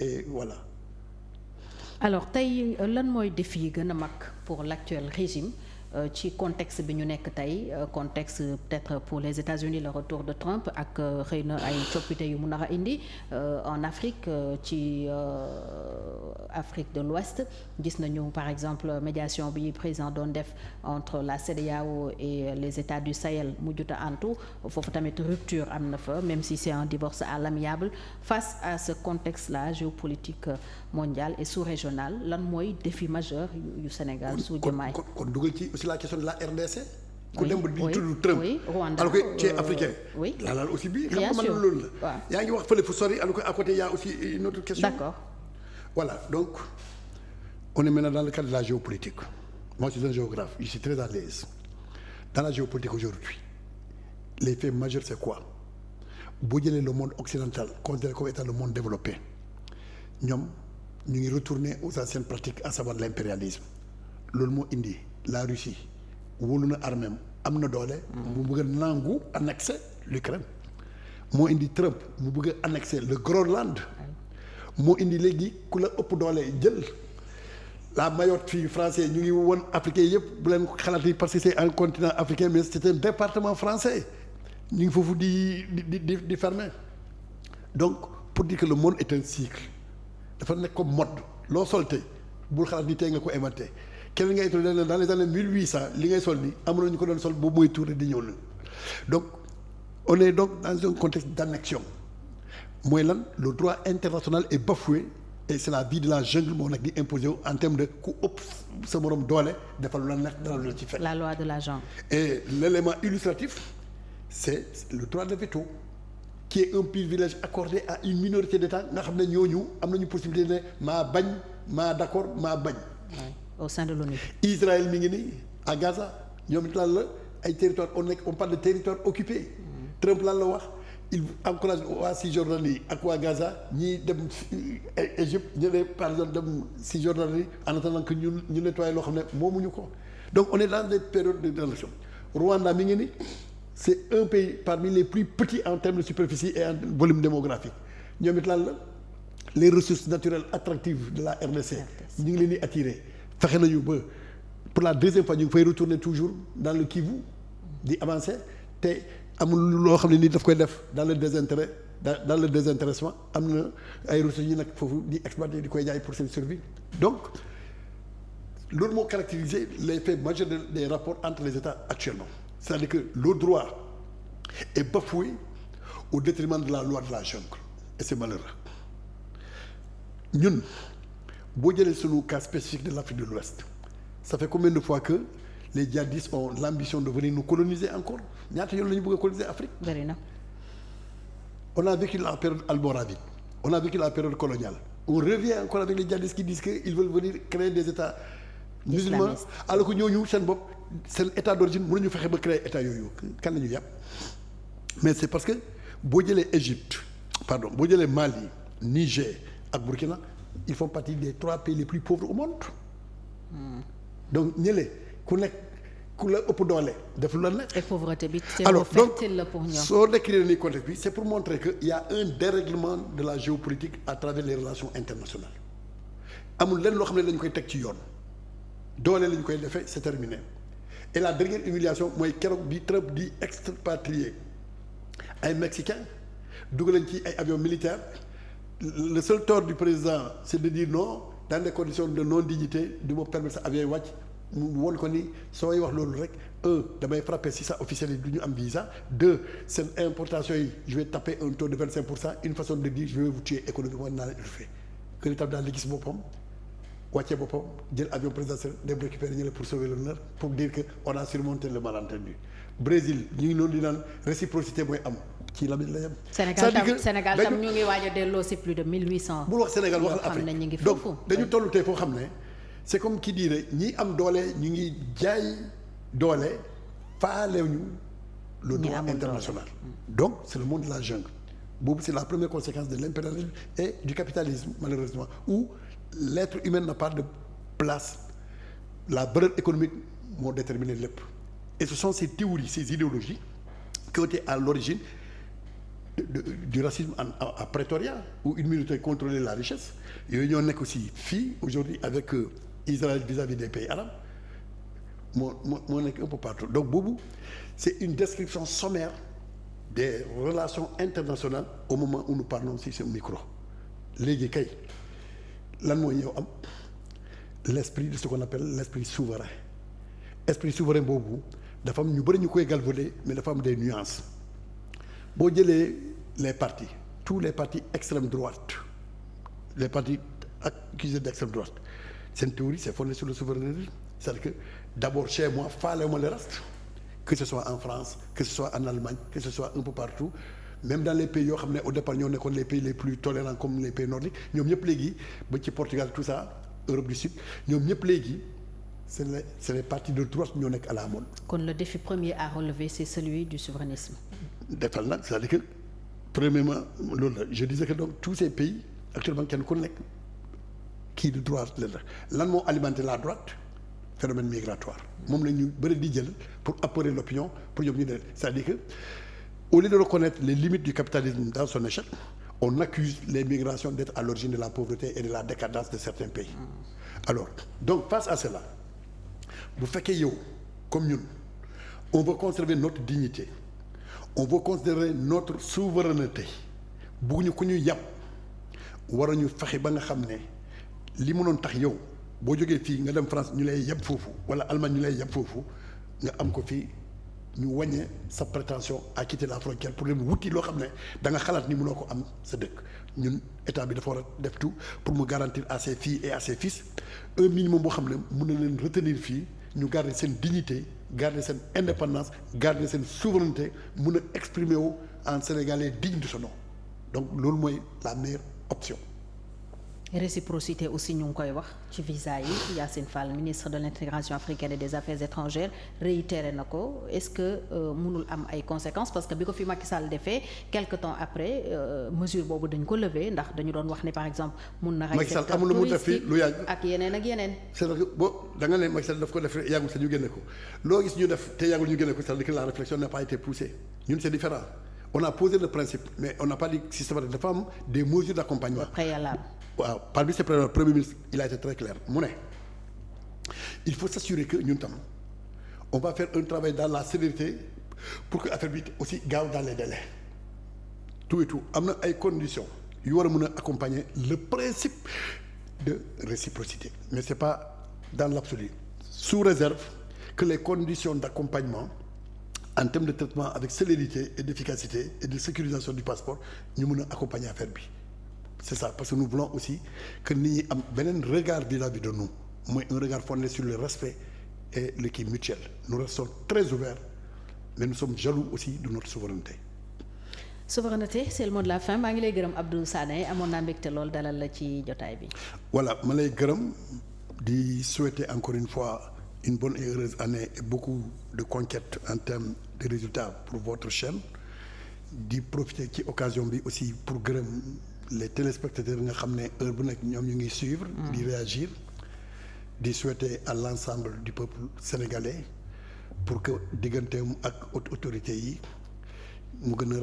et voilà. Alors tey lan mooy défi yi gën a mag pour l'actuel régime ci contexte bi ñu nekk tey contexte peut-être pour les États-Unis le retour de Trump ak xëy na ay coppite yu mu nar a indi en Afrique ci Afrique de l'Ouest gis nañu par exemple médiation bi président doon def entre la CEDEAO et les États du Sahel mujjuta antu foofu tamit rupture am na fa même si c'est un divorce à l'amiable face à ce contexte-là géopolitique mondial et sous-régional lan mooy défi majeur yu Sénégal sous Diomaye kon dugal ci aussi la question de la RDC. ku dem ba di tudd Trump Rwanda alors que tu es africain. oui la laal aussi bii. bien sûr xam nga man loolu la. waaw yaa ngi wax fële fu sori alors que à côté y a aussi une autre question. d'accord. Voilà donc on est maintenant dans le cadre de la géopolitique. Moi je suis un géographe je suis très à l'aise dans la géopolitique aujourd'hui les faits majeurs c'est quoi boo jëlee le monde occidental considéré comme étant le monde développé ñoom ñu ngi retourner aux anciennes pratiques à savoir l'impérialisme loolu moo indi la Russie wóolu na armée am na doole. mu bëgg a nangu annexer l'Ukraine moo indi Trump mu bëgg a annexer le Groenland. moo indi léegi ku la ëpp doole jël la Mayotte fii français ñu ngi woon africain yëpp bu leen xalaat yi parce que c'est un continent africain mais c'est un département français ñu ngi foofu di fermer donc pour dire que le monde est un cycle dafa nekk comme mode loo sol tey bul xalaat ni tey nga ko inventé kenn ngay toll dans les années 1800 li ngay sol ni am na ñu ko doon sol boobu mooy tourné di ñëw na donc on est donc dans un contexte d'annexion mooy lan le droit international est bafoué et c'est la vie de la jungle moo nag di imposer wu en termes de ku ëpp sa morom doole defal lu la nekk dara lu la ci fekk. la loi de la jungle. et l'élément illustratif c'est le droit de veto qui est un privilège accordé à une minorité d'États nga xam ne ñooñu am nañu possibilité ne maa bañ maa d'accord maa bañ. au sein de l'ONU. Israël mi ngi nii à Gaza ñoom it lan la ay territoire on parle de territoire occupé. Trump lan la wax. il encourage waa Cisjordanie ak waa Gaza ñiy dem Égypte ñëlee par exemple dem Cisjordanie en attendant que ñu nettoyer loo xam ne moomuñu ko donc on est dans des périodes de transition. Rwanda mi ngi ni c'est un pays parmi les plus petits en termes de superficie et en volume démographique ñoom it lan la les ressources naturelles attractives de la RDC ñu ngi leen di attirer fexe nañu ba pour la deuxième fois ñu ngi fay retourner toujours dans le Kivu di avancer te amul loo xam ne nii daf koy def dans le désintérêt dans le désintéressement am na ay ressources yi nag foofu di exploiter di koy jaay pour seen survie donc loolu moo caractériser les faits majeurs des rapports entre les États actuellement c'est-à-dire que le droit est bafoué au détriment de la loi de la jungle et c'est malheureux ñun boo jëlee sunu cas spécifique de l'Afrique de l'Ouest ça fait combien de fois que les djihadistes ont l'ambition de venir nous coloniser encore ñaata yoon la ñu bëgg a coloniser Afrique. Bari na. On a vécu la période almoravide on a vécu la période coloniale on revient encore avec les djihadistes qui disent que ils veulent venir créer des États musulmans alors que ñooñu seen bopp seen état d'origine mënuñu fexe ba créer état yooyu kan la ñu yàpp mais c'est parce que boo jëlee boo jëlee Mali Niger ak Burkina ils font partie des 3 pays les plus pauvres au monde. donc ñële ku la ëpp doole def lu la nekk. et pauvreté bi c'est fertile la pour ñoom. soo décrire nii contexte bi c'est pour montrer que il y a un dérèglement de la géopolitique à travers les relations internationales amul lenn loo xam ne dañu koy teg ci yoon doole lañu koy defee c'est terminé et la dernière humiliation mooy keroog bi Trump di expatrier ay Mexicains dugal ci ay avions militaires le seul tort du président c'est de dire non dans des conditions de non-dignité du ma permettre sa avion yi wàcc mu won ko ni sooy wax loolu rek damay frapper si ça officiel yi du ñu am visa 2 seen importation yi je vais taper un taux de 25% une façon de dire je vais vous tuer économiquement naa leen étouffé que li tam daal di gis boppam wàccee boppam jël avion présidentiel dem récupérer ñu la pour sauver l'honneur pour dire que on a surmonté le malentendu Brésil ñu ngi noonu di naan réciprocité mooy am ci la la yem. Sénégal tam ñu ngi waaj a delloo si plus de 1800. bul wax Sénégal waxal Afrique donc dañu tollu tey foo xam ne c'est comme qui dirait ñi am doole ñu ngi jaay doole faalewuñu le droit international. donc c'est le monde de la jungle boobu c'est la première conséquence de l'impérialisme et du capitalisme malheureusement où l'être humain n'a pas de place la valeur économique moo déterminé lépp et ce sont ces théories ces idéologies qui ont été à l'origine du racisme à Pretoria où une minorité contrôlait la richesse yooyu ñoo nekk aussi fii aujourd'hui avec Israël vis-à-vis des pays arabes moo nekk un peu partout donc boobu c'est une description sommaire des relations internationales au moment où nous parlons ci ce micro léegi kay lan mooy ñëw am l'esprit de ce qu'on appelle l'esprit souverain boobu dafa am ñu bëri ñu koy galvauder mais dafa am des nuances boo jëlee les partis tous les partis extrême droite les partis accusés d'extrême droite seen théorie c'est fondé sur le souverainisme c'est-à-dire que d'abord chez moi faalewuma le reste que ce soit en France que ce soit en Allemagne que ce soit un peu partout même dans les pays yoo xam ne au départ ñoo nekkoon les pays les plus tolérants comme les pays nordiques ñoom ñëpp léegi ba ci Portugal tout ça Europe du Sud ñoom ñëpp léegi c'est les partis de droite ñoo nekk à la mode. kon le défi premier à relever c'est celui du souverainisme. defal nag c'est-à-dire que premièrement loolu la je disais que donc tous ces pays actuellement kenn ku nekk kii de droite lan moo alimenter la droite phénomène migratoire moom la ñu bëri di jël pour apeurer l'opinion pour ñoom ñu ne c'est-à-dire que au lieu de reconnaître les limites du capitalisme dans son échec on accuse les migrations d'être à l'origine de la pauvreté et de la décadence de certains pays alors donc face à cela bu fekkee yow comme ñun on veut conserver notre dignité on veut considérer notre souveraineté bugguñu ku ñu yàpp war a ñu fexe ba nga xam ne li mënoon tax yow boo jógee fii nga dem France ñu lay yàpp foofu wala Allemagne ñu lay yàpp foofu nga am ko fii ñu wàññee sa prétention à quitter la frontière pour dem wuti loo xam ne da nga xalaat ni mënoo ko am sa dëkk ñun état bi dafa war a def tout pour mu garantir à ses filles et à ses fils un minimum boo xam ne mën na leen retenir fii ñu garder seen dignité garder seen indépendance garder seen souveraineté mun a exprimer wu en sénégalais digne de son nom donc loolu mooy la meilleure option. réciprocité aussi ñu ngi koy wax ci visa yi Yassine Fall ministre de l'intégration africaine et des affaires étrangères réitéré na ko est-ce que mënul am ay conséquences parce que bi ko fi Macky Sall defee quelque temps après mesure boobu dañ ko lever ndax dañu doon wax ne par exemple mun na rey secteur touristique lu yàgg ak yeneen ak yeneen. c'est-à-dire que boo da nga ne Macky Sall daf ko def yàggul sa ñu génne ko loo gis ñu def te yàggul ñu génne ko c'est-à-dire que la réflexion n'a pas été poussée ñun c'est différent on a posé le principe mais on n'a pas dit systématiquement dafa am des mesures d'accompagnement préalable. waaw par bi c'est premier ministre il a été très clair mu ne il faut s'assurer que ñun tam on va faire un travail dans la célérité pour que affaire bi aussi gaaw dans les délais tout et tout am na ay conditions yu war a mën a accompagner le principe de réciprocité mais c'est pas dans l'absolu sous réserve que les conditions d'accompagnement en termes de traitement avec célérité et d'efficacité et de sécurisation du passeport ñu mën a accompagner affaire bi c'est ça parce que nous voulons aussi que nit ñi am beneen regard vis-à-vis de nous mooy un regard fondé sur le respect et le kii mutuel nous restons très ouverts mais nous sommes jaloux aussi de notre souveraineté. Souveraineté c'est le mot de la fin maa ngi lay gërëm Abdou Sané amoon naa mbégte lool dalal la ci jotaay bi. voilà ma lay gërëm di souhaiter encore une fois une bonne et heureuse année et beaucoup de conquêtes en termes de résultats pour votre chaîne di profiter ci occasion bi aussi pour gërëm. les téléspectateurs nga xam ne heure bu nekk ñoom ñu ngi suivre di réagir di souhaiter à l'ensemble du peuple sénégalais pour que digganteem ak autorités yi mu gën a